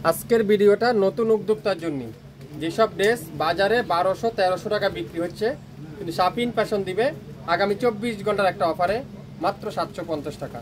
আজকের ভিডিওটা নতুন উদ্যোক্তার জন্য। যেসব ড্রেস বাজারে 1200-1300 টাকা বিক্রি হচ্ছে, কিন্তু শাপিন ফ্যাশন দিবে আগামী 24 ঘন্টার একটা অফারে মাত্র 750 টাকা।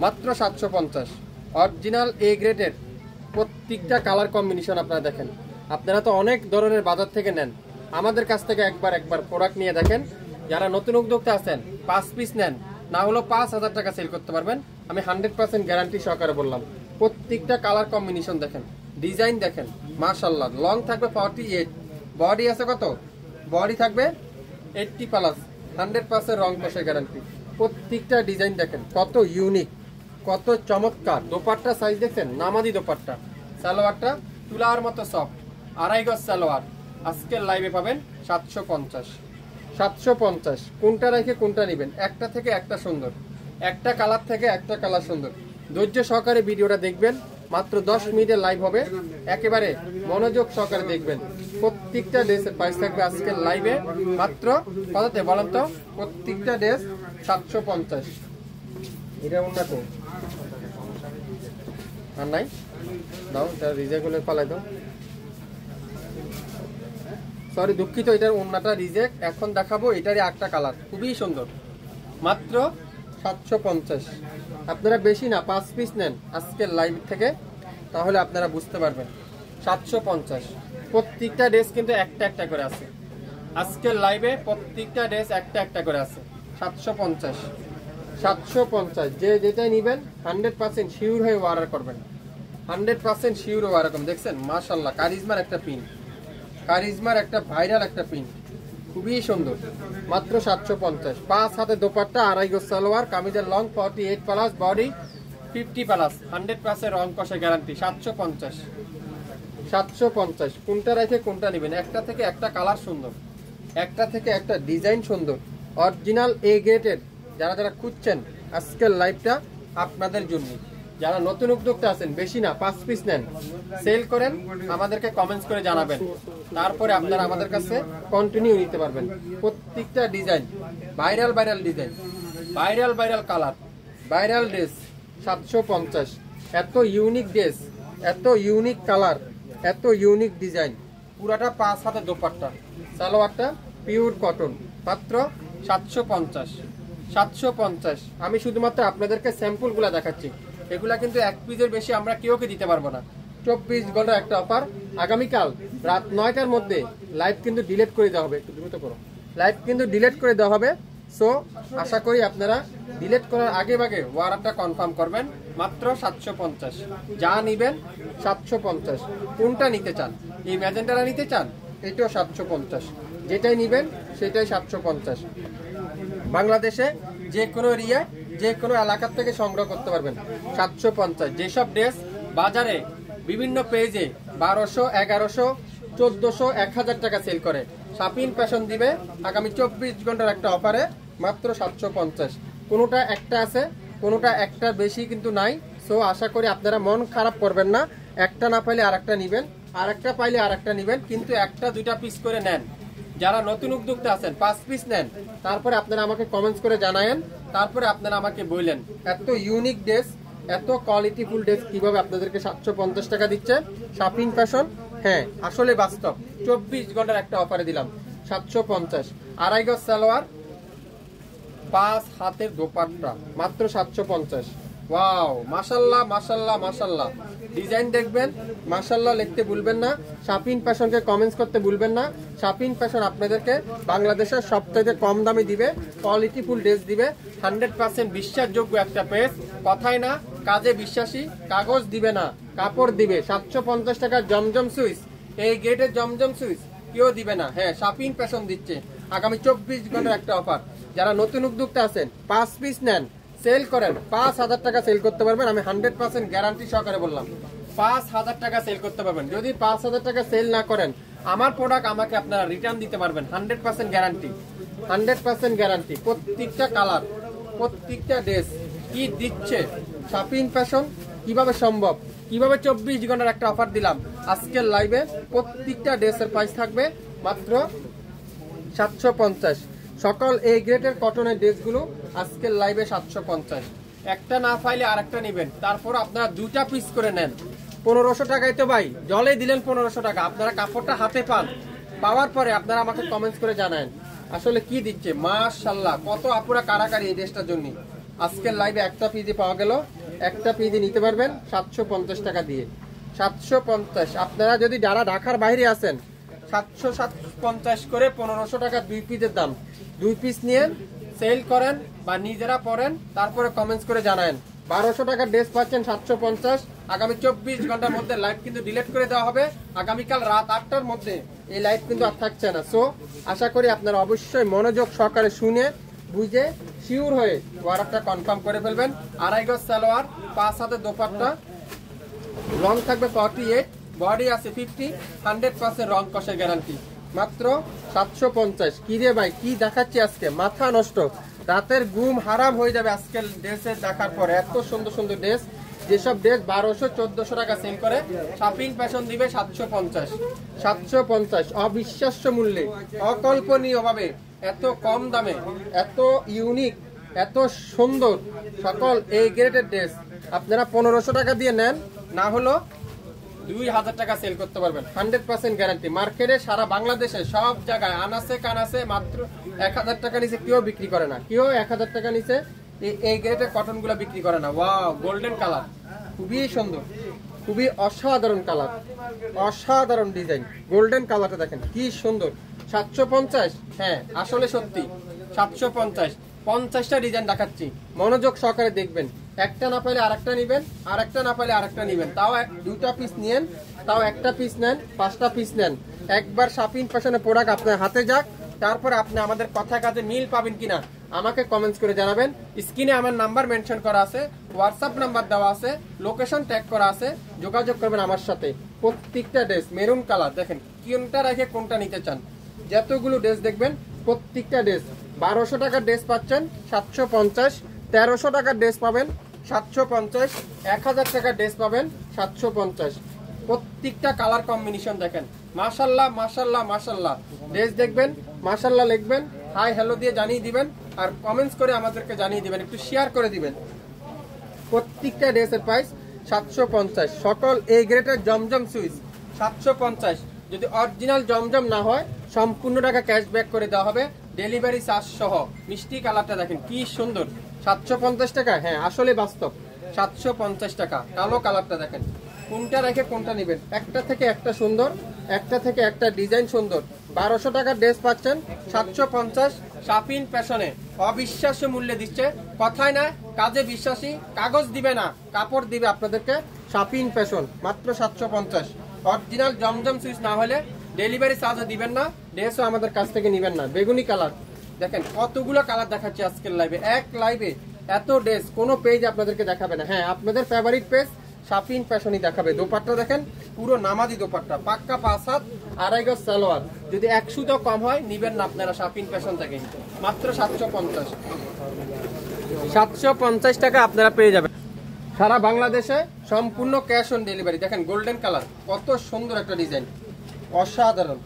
মাত্র 750। অরিজিনাল এ গ্রেডের প্রত্যেকটা কালার কম্বিনেশন আপনারা দেখেন। আপনারা তো অনেক ধরনের বাজার থেকে নেন, আমাদের কাছ থেকে একবার প্রোডাক্ট নিয়ে দেখেন। যারা নতুন উদ্যোক্তা আছেন 5 পিস নেন, না হলো 5000 টাকা সেল করতে পারবেন। আমি 100% গ্যারান্টি সহকারে বললাম। প্রত্যেকটা কালার কম্বিনেশন দেখেন, ডিজাইন দেখেন, মাশাআল্লাহ। লং থাকবে 48, বডি আছে কত? বডি থাকবে 80+, 100% রং কষে গ্যারান্টি। প্রত্যেকটা ডিজাইন দেখেন কত ইউনিক, কত চমৎকার। দোপাট্টা সাইজ দেখেন, নামাজি দোপাট্টা। সালোয়ারটা তুলার মতো সফট, 2.5 গজ সালোয়ার। আজকের লাইভে পাবেন 750। 750। কোনটা রেখে কোনটা নেবেন? একটা থেকে একটা সুন্দর, একটা কালার থেকে একটা কালার সুন্দর। ধৈর্য সহকারে ভিডিওটা দেখবেন। মাত্র 10 মিনিটের লাইভ হবে, একেবারে মনোযোগ সহকারে দেখবেন। প্রত্যেকটা ড্রেসের প্রাইস থাকবে আজকের লাইভে মাত্র কততে বলেন তো? প্রত্যেকটা ড্রেস 750। এটা অন্য তো আর নাই, দাও এটা রিজেক্ট পালাই দাও। সরি দুঃখিত, এটার অন্যটা রিজেক্ট। এখন দেখাবো এটারই একটা কালার, খুবই সুন্দর। মাত্র 750। আপনারা বেশি না 5 পিস নেন আজকের লাইভ থেকে, তাহলে আপনারা বুঝতে পারবেন। 750। প্রত্যেকটা ড্রেস কিন্তু একটা একটা করে আছে আজকের লাইভে। প্রত্যেকটা ড্রেস একটা একটা করে আছে। 750। 750। যে যেটাই নেবেন 100% শিওর হয়ে অর্ডার করবেন। 100% শিওর অর্ডার করবেন। দেখছেন মাশাআল্লাহ, কারিজমার একটা পিন, কারিজমার একটা ভাইরাল একটা পিন, খুবই সুন্দর। মাত্র 750। 5 হাতে দোপাট্টা, 2.5 গজ সালোয়ার, কামিজের লং 48+, বডি 50+, 100% রং কষে গ্যারান্টি। 750। 750। কোনটা রেখে কোনটা নেবেন? একটা থেকে একটা কালার সুন্দর, একটা থেকে একটা ডিজাইন সুন্দর। অরিজিনাল এ গ্রেডের যারা যারা খুঁজছেন, আজকের লাইভটা আপনাদের জন্য। যারা নতুন উদ্যোক্তা আছেন, বেশি না 5 পিস নেন, সেল করেন, আমাদেরকে কমেন্টস করে জানাবেন। তারপরে আপনারা আমাদের কাছে কন্টিনিউ নিতে পারবেন। প্রত্যেকটা design viral design, viral colour, viral dress. 750। এত ইউনিক ড্রেস, এত ইউনিক কালার, এত ইউনিক ডিজাইন। পুরাটা 5 হাতে দোপাট্টা, সালোয়ারটা পিওর কটন। মাত্র 750। 750। আমি শুধুমাত্র আপনাদেরকে স্যাম্পলগুলো দেখাচ্ছি, এগুলা কিন্তু 1 পিসের বেশি আমরা কেউকে দিতে পারবো না। 24 ঘন্টার একটা অফার। আগামীকাল রাত 9টার মধ্যে লাইভ কিন্তু ডিলিট করে দেওয়া হবে। একটু দ্রুত করো, লাইভ কিন্তু ডিলিট করে দেওয়া হবে। সো আশা করি আপনারা ডিলিট করার আগে ভাগে অর্ডারটা কনফার্ম করবেন। মাত্র 750। যা নিবেন 750। কোনটা নিতে চান? এই ম্যাজেন্টারা নিতে চান? এটাও 750। যেটাই নিবেন সেটাই 750। বাংলাদেশে যে কোনো এরিয়ায় যে কোনো এলাকার থেকে সংগ্রহ করতে পারবেন। 750। যেসব ড্রেস বাজারে বিভিন্ন পেজে 1200, 1100, 1400, 1000 টাকা সেল করে, শাপিন ফ্যাশন দিবে আগামী 24 ঘন্টার একটা অফারে মাত্র 750। কোনোটা একটা আছে, কোনোটা একটা বেশি কিন্তু নাই। সো আশা করি আপনারা মন খারাপ করবেন না। একটা না পাইলে আরেকটা নেবেন, আরেকটা পাইলে আরেকটা নেবেন, কিন্তু একটা দুইটা পিস করে নেন। যারা নতুন উদ্যোক্তা আছেন 5 পিস নেন, তারপরে আপনারা আমাকে কমেন্টস করে জানায়েন। তারপরে আপনারা আমাকে বললেন এত ইউনিক ড্রেস, এত কোয়ালিটিফুল ড্রেস কিভাবে আপনাদেরকে 750 টাকা দিচ্ছে শাপিন ফ্যাশন। হ্যাঁ, আসলে বাস্তব। 24 ঘন্টার একটা অফারে দিলাম 750। 2.5 গজ সালোয়ার, 5 হাতের দোপাট্টা, মাত্র 750। ওয়াও, মাশাআল্লাহ মাশাআল্লাহ মাশাআল্লাহ। ডিজাইন দেখবেন, মাশাআল্লাহ লিখতে ভুলবেন না। শাপিন ফ্যাশনকে কমেন্টস করতে ভুলবেন না। শাপিন ফ্যাশন আপনাদেরকে বাংলাদেশের সবথেকে কম দামে দিবে, কোয়ালিটিফুল ড্রেস দিবে। 100% বিশ্বাসযোগ্য একটা পেজ, কথাই না কাজে বিশ্বাসী। কাগজ দিবে না, কাপড় দিবে। 750 টাকার জমজম সুইচ, এই গেটের জমজম সুইচ কেউ দিবে না। হ্যাঁ, শাপিন ফ্যাশন দিচ্ছে আগামী 24 ঘন্টার একটা অফার। যারা নতুন উদ্যোক্তা আছেন 5 পিস নেন, সেল করেন, 5000 টাকা সেল করতে পারবেন। আমি 100% গ্যারান্টি সহকারে বললাম, 5000 টাকা সেল করতে পারবেন। যদি 5000 টাকা সেল না করেন, আমার প্রোডাক্ট আমাকে আপনারা রিটার্ন দিতে পারবেন। 100% গ্যারান্টি, 100% গ্যারান্টি। প্রত্যেকটা কালার, প্রত্যেকটা ড্রেস কি দিচ্ছে শাপিন ফ্যাশন, কিভাবে সম্ভব, কিভাবে 24 ঘন্টার একটা অফার দিলাম আজকের লাইভে। প্রত্যেকটা ড্রেসের প্রাইস থাকবে মাত্র 750। সকল এ গ্রেডের কটনের ড্রেসগুলো আজকের লাইভে 750। একটা না পাইলে আরেকটা নেবেন, তারপর আপনারা 2টা পিস করে নেন। 1500 টাকায় তো ভাই জলে দিলেন 1500 টাকা, আপনারা কাপড়টা হাতে পান, পাওয়ার পরে আপনারা আমাকে কমেন্টস করে জানান আসলে কি দিচ্ছে। মাশাআল্লাহ, কত আপুরা কারাকারি এই ড্রেসটার জন্য। আজকের লাইভে একটা পিজি পাওয়া গেল, একটা পিজি নিতে পারবেন 750 টাকা দিয়ে। 750। আপনারা যদি যারা ঢাকার বাইরে আছেন 750 করে 1500 টাকা 2 পিসের দাম। 2 পিস নিয়ে সেল করেন বা নিজেরা পরেন, তারপরে কমেন্টস করে জানান। 1200 টাকার ড্রেস পাচ্ছেন 750। আগামী 24 ঘন্টার মধ্যে লাইভ কিন্তু ডিলিট করে দেওয়া হবে। আগামীকাল রাত 8টার মধ্যে এই লাইভ কিন্তু আর থাকছে না। সো আশা করি আপনারা অবশ্যই মনোযোগ সহকারে শুনে বুঝে শিওর হয়ে অর্ডারটা কনফার্ম করে ফেলবেন। 2.5 গজ সালোয়ার, 5 হাতের দোপাট্টা, রং থাকবে 48, বডি আছে 50, 100% রং কষের গ্যারান্টি। মাত্র 750। কি রে ভাই, কি দেখাচ্ছি আজকে, মাথা নষ্ট, রাতের ঘুম হারাম হয়ে যাবে আজকের ড্রেসের দেখার পরে। এত সুন্দর সুন্দর ড্রেস, যেসব ড্রেস 1200-1400 টাকা সেল করে, শপিং ফ্যাশন দিবে 750। 750 অবিশ্বাস্য মূল্যে, অকল্পনীয় ভাবে, এত কম দামে, এত ইউনিক, এত সুন্দর সকল এই গ্রেডের ড্রেস আপনারা 1500 টাকা দিয়ে নেন, না হলো 2000 টাকা সেল করতে পারবেন। 100% গ্যারান্টি। মার্কেটে সারা বাংলাদেশে সব জায়গায় আনাসে কানাসে মাত্র 1000 টাকা নিচে কেউ বিক্রি করে না, কেউ 1000 টাকা নিচে এই গ্রেডের কটন গুলা বিক্রি করে না। ওয়াও, গোল্ডেন কালার, খুবই সুন্দর, খুবই অসাধারণ কালার, অসাধারণ ডিজাইন। গোল্ডেন কালারটা দেখেন কি সুন্দর। 750। হ্যাঁ আসলে সত্যি 750। 50টা ডিজাইন দেখাচ্ছি, মনোযোগ সহকারে দেখবেন। একটা না পাইলে আরেকটা নিবেন, আরেকটা না পাইলে আরেকটা নিবেন। তাও 2টা পিস নিয়েন, তাও একটা পিস নেন, 5টা পিস নেন। একবার শপিং ফ্যাশনের প্রোডাক্ট আপনার হাতে যাক, তারপরে আপনি আমাদের কথা কাজে মিল পাবেন কিনা আমাকে কমেন্টস করে জানাবেন। স্ক্রিনে আমার নাম্বার মেনশন করা আছে, হোয়াটসঅ্যাপ নাম্বার দেওয়া আছে, লোকেশন ট্যাগ করা আছে, যোগাযোগ করবেন আমার সাথে। প্রত্যেকটা ড্রেস মেরুন কালার, দেখেন কোনটা রেখে কোনটা নিতে চান। যতগুলো ড্রেস দেখবেন প্রত্যেকটা ড্রেস 1200 টাকার ড্রেস পাচ্ছেন 750, 1300 টাকার ড্রেস পাবেন 750, 1000 টাকার ড্রেস পাবেন 750। প্রত্যেকটা কালার কম্বিনেশন দেখেন। মাশাআল্লাহ মাশাআল্লাহ মাশাআল্লাহ। ড্রেস দেখবেন, মাশাআল্লাহ লিখবেন, হাই হ্যালো দিয়ে জানিয়ে দিবেন, আর কমেন্টস করে আমাদেরকে জানিয়ে দিবেন, একটু শেয়ার করে দিবেন। প্রত্যেকটা ড্রেসের প্রাইস 750। সকল এই গ্রেডের জমজম সুইচ 750। যদি অরিজিনাল জমজম না হয় সম্পূর্ণ টাকা ক্যাশব্যাক করে দেওয়া হবে, ডেলিভারি চার্জ সহ। মিষ্টি কালারটা দেখেন কি সুন্দর। 750 টাকা, হ্যাঁ আসলে বাস্তব। 750 টাকা। কালো কালারটা দেখেন, কোনটা রেখে কোনটা নেবেন। একটা থেকে একটা সুন্দর, একটা থেকে একটা ডিজাইন সুন্দর। 1200 টাকার ড্রেস পাচ্ছেন 750। শপিং ফ্যাশনে অবিশ্বাস্য মূল্যে দিচ্ছে, কথায় না কাজে বিশ্বাসী। কাগজ দিবে না, কাপড় দিবে আপনাদেরকে। শপিং ফ্যাশন মাত্র 750। অরিজিনাল জমজম সুইচ না হলে ডেলিভারি চার্জও দিবেন না, ড্রেসও আমাদের কাছ থেকে নেবেন না। বেগুনি কালার দেখেন, কতগুলো কালার দেখাচ্ছি আজকের লাইভে। এক লাইভে এত ড্রেস কোনো পেজ আপনাদেরকে দেখাবে না। হ্যাঁ, আপনাদের ফেভারিট পেজ শপিং ফ্যাশনই দেখাবে। দোপাট্টা দেখেন, পুরো নামাজি দোপাট্টা, পাক্কা 5 হাত, 2.5 গজ সালোয়ার। যদি 100 কম হয় নিবেন না আপনারা শপিং ফ্যাশন থেকে। মাত্র 750। 750 টাকা আপনারা পেয়ে যাবেন সারা বাংলাদেশে, সম্পূর্ণ ক্যাশ অন ডেলিভারি। দেখেন গোল্ডেন কালার, কত সুন্দর একটা ডিজাইন, অসাধারণ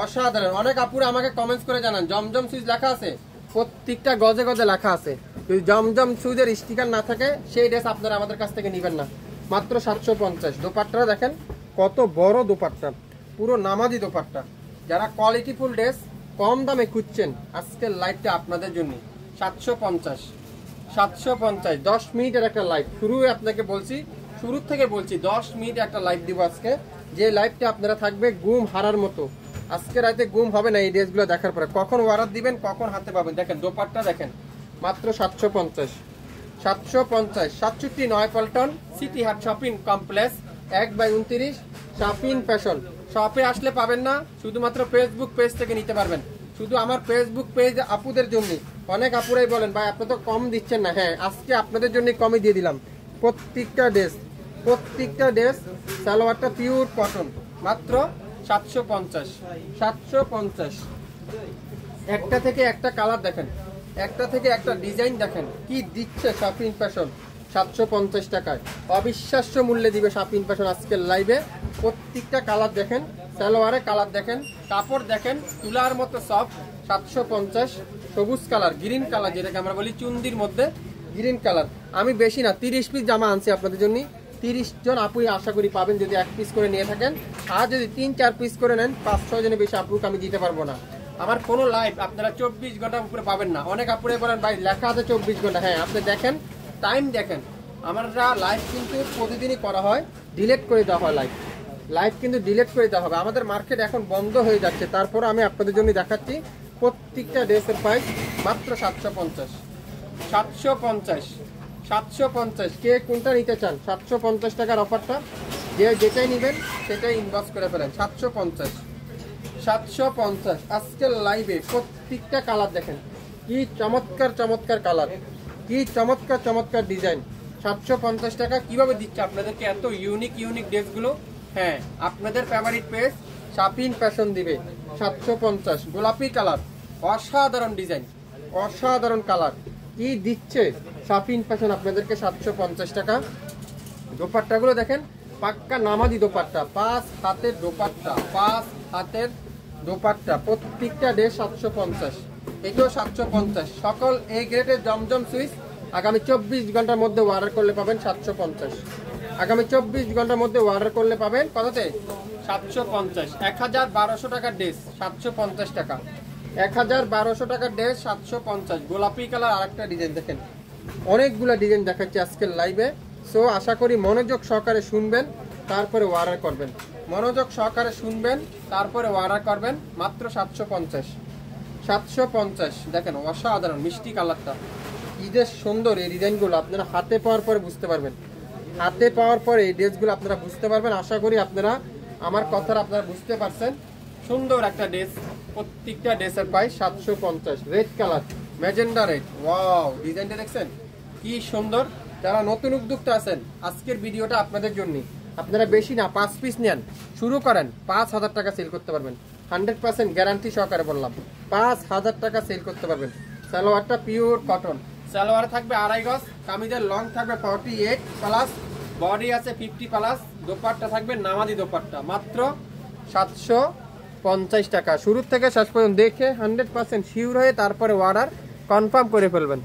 অসাধারণ। অনেক আপুরা আমাকে কমেন্টস করে জানান জমজম সুইচ লেখা আছে, প্রত্যেকটা গজে গজে লেখা আছে। যদি জমজম সুইচের স্টিকার না থাকে সেই ড্রেস আপনারা আমাদের কাছ থেকে নেবেন না। মাত্র 750। দোপাট্টা দেখেন কত বড় দোপাট্টা, পুরো নামাজি দোপাট্টা। যারা কোয়ালিটিফুল ড্রেস কম দামে খুঁজছেন, আজকের লাইভটা আপনাদের জন্য। 750। 750। 10 মিনিটের একটা লাইভ শুরু, আপনাকে বলছি শুরু থেকে বলছি 10 মিনিট একটা লাইভ দিব আজকে, যে লাইভটা আপনারা থাকবে ঘুম হারার মতো। আজকে রাতে ঘুম হবে না এই ড্রেসগুলো দেখার পরে। কখন অর্ডার দিবেন, কখন হাতে পাবেন। দেখেন দোপাট্টা দেখেন, মাত্র 750। 750। 67 নয়াপল্টন সিটি হাট শপিং কমপ্লেক্স, 1/29 শপিং ফ্যাশন। শপে আসলে পাবেন না, শুধুমাত্র ফেসবুক পেজ থেকে নিতে পারবেন। শুধু আমার ফেসবুক পেজ আপুদের জন্য। অনেক আপুরাই বলেন ভাই আপনি তো কম দিচ্ছেন না। হ্যাঁ, আজকে আপনাদের জন্য কমই দিয়ে দিলাম। প্রত্যেকটা ড্রেস সালোয়ারটা পিওর কটন, মাত্র 750। 750। একটা থেকে একটা কালার দেখেন, একটা থেকে একটা ডিজাইন দেখেন, কি দিচ্ছে শপিং ফ্যাশন 750 টাকায়। অবিশ্বাস্য মূল্যে দিবে শপিং ফ্যাশন আজকের লাইভে। প্রত্যেকটা কালার দেখেন, সালোয়ারে কালার দেখেন, কাপড় দেখেন, তুলার মতো সফট। 750। সবুজ কালার, গ্রিন কালার, যেটাকে আমরা বলি চুন্দির মধ্যে গ্রিন কালার। আমি বেশি না 30 পিস জামা আনছি আপনাদের জন্য, 30 জন আপুই আশা করি পাবেন যদি 1 পিস করে নিয়ে থাকেন। আর যদি 3-4 পিস করে নেন 5-6 জনের বেশি আপুকে আমি দিতে পারবো না। আমার কোনো লাইভ আপনারা 24 ঘন্টার উপরে পাবেন না। অনেক আপুরে বলেন ভাই লেখা আছে 24 ঘন্টা, হ্যাঁ আপনি দেখেন টাইম দেখেন। আমরা লাইভ কিন্তু প্রতিদিনই করা হয়, ডিলিট করে দেওয়া হয় লাইভ কিন্তু ডিলিট করে দেওয়া হবে। আমাদের মার্কেট এখন বন্ধ হয়ে যাচ্ছে, তারপর আমি আপনাদের জন্য দেখাচ্ছি প্রত্যেকটা ড্রেসের প্রাইস মাত্র 750 750 750। কে কোনটা নিতে চান 750 টাকার অফারটা, যে যেটাই নেবেন সেটাই ইনবক্স করে ফেলেন। 750 750 আজকের লাইভে প্রত্যেকটা কালার দেখেন কি চমৎকার চমৎকার কালার, কি চমৎকার চমৎকার ডিজাইন। 750 টাকা কিভাবে দিচ্ছে আপনাদেরকে এত ইউনিক ড্রেসগুলো। হ্যাঁ আপনাদের ফেভারিট পেজ শাপিন ফ্যাশন দিবে 750। গোলাপি কালার, অসাধারণ ডিজাইন, অসাধারণ কালার, কি দিচ্ছে শাপিন ফ্যাশন আপনাদেরকে 750 টাকা। দোপাট্টাগুলো দেখেন পাক্কা নামাজি দোপাট্টা, 5 হাতের দোপাট্টা, 5 হাতের দোপাট্টা, প্রত্যেকটা ড্রেস 750। এটাও 750। সকল এই গ্রেডের জমজম সুইচ আগামী 24 ঘন্টার মধ্যে অর্ডার করলে পাবেন 750। আগামী 24 ঘন্টার মধ্যে অর্ডার করলে পাবেন কততে 750। 1200 টাকার ড্রেস 750 টাকা, 1200 টাকার ড্রেস 750। গোলাপি কালার আরেকটা ডিজাইন দেখেন, অনেকগুলো ডিজাইন দেখাচ্ছি আজকের লাইভে। সো আশা করি মনোযোগ সহকারে শুনবেন তারপরে অর্ডার করবেন, মনোযোগ সহকারে শুনবেন তারপরে অর্ডার করবেন। মাত্র 750 750। দেখেন অসাধারণ মিষ্টি কালারটা, ঈদের সুন্দর এই ডিজাইনগুলো আপনারা হাতে পাওয়ার পরে বুঝতে পারবেন, হাতে পাওয়ার পরে এই ড্রেসগুলো আপনারা বুঝতে পারবেন। আশা করি আপনারা আমার কথাটা আপনারা বুঝতে পারছেন। সুন্দর একটা ড্রেস, প্রত্যেকটা ড্রেসের price 750। Red colour, magenta red, wow ডিজাইনটা দেখছেন কি সুন্দর। যারা নতুন উদ্যোক্তা আছেন আজকের ভিডিওটা আপনাদের জন্য। আপনারা বেশি না 5 পিস নেন, শুরু করেন, 5000 টাকা সেল করতে পারবেন। 100% গ্যারান্টি সহকারে বললাম 5000 টাকা সেল করতে পারবেন। সালোয়ারটা পিওর কটন, সালোয়ার থাকবে 2.5 গজ, কামিজের লং থাকবে 48 প্লাস, বডি আছে 50 প্লাস, দোপাট্টা থাকবে নামাজি দোপাট্টা। মাত্র 750 টাকা। শুরু থেকে শেষ পর্যন্ত দেখে 100% শিওর হয়ে তারপরে অর্ডার কনফার্ম করে ফেলবেন।